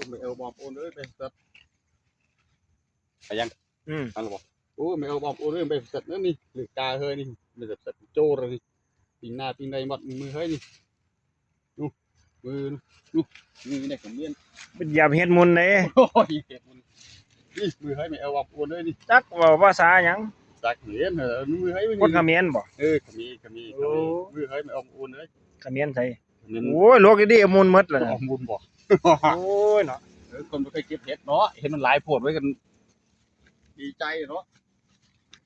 ไม่เอาบอมโอนเลยไปสัตว์ไปยังอันบอกโอ้ไม่เอาบอมโอนเลยไปสัตว์นั่นนี่หรือกาเฮ้ยนี่ไม่สัตว์โจเลยปีหน้าปีในหมดมือเฮ้ยนี่ดูมือดูมือเนี่ยผมเลี้ยน เป็นหยาบเฮ็ดมุนเลย โอ้ยเก็บมันนี่มือเฮ้ยไม่เอาบอมโอนเลยนี่ จักเว้าภาษาหยัง จากเหรียญเหรอมือเฮ้ยไม่ คนเขมรบ่ ขมีมือเฮ้ยไม่เอาโอนเลย เขมรใส่ มัน โอ้ยโลกดีๆมุนหมดแล้ว อ นะ อกบุญบอก โอ้ยเนาะ คนไม่เคยเก็บเห็ดเนาะเห็นมันหลายโพดไว้กันดีใจเนาะ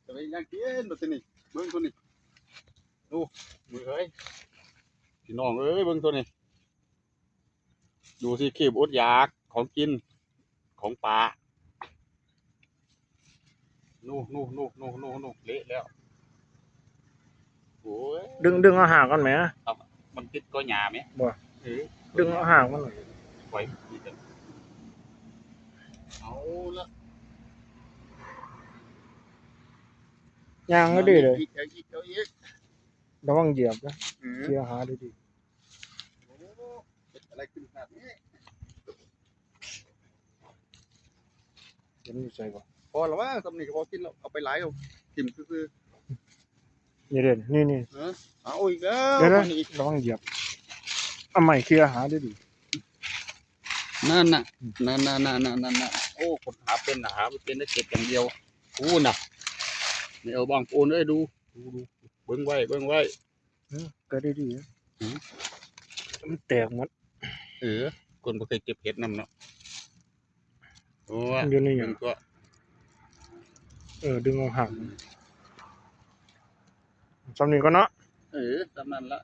จะไปยังกินตัวนี้เบิ้งตัวนี้ดูมือเฮ้ยพี่น้องเอ้ยเบิ้งตัวนี้ดูสิเข็บอดอยากของกินของป่านู่เละแล้วโอ้ย ดึงเอาหางก่อนแหม มันติดก้อยหญ้าไหม บ่ ดึงเอาหางมัน ไว้ดีกันเอาละ ย่างก็ดีเลย เอาอีก ระวังเหยียบนะ อืม เสียหาดี โอ้เป็นอะไรขึ้นขนาดนี้ ๆเห็นอยู่ใส่บ่ พอแล้วว่าสำนีก็พอกินแล้วเอาไปหลายเอาถิ่มซื่อ นี่เด่นนี่ ๆเอาอีกแล้ว เดี๋ยวนะ มันอีก ระวังเหยียบเอาใหม่เคลียร์หาดี นั่นน่ะโอ้คนหาเป็นหาไม่เป็นได้เก็บอย่างเดียวกูน่ะไม่เอาบางปูนเลยดูเบิ้งไว้ ๆก็ดีๆนะมันแตกหมด คนบ่เคยเก็บเห็ดนำเนาะโอ้ อยู่นี่ เบิ่งก็ ดึงเอาหางสำนี้ก็เนาะ ตามนั้นละ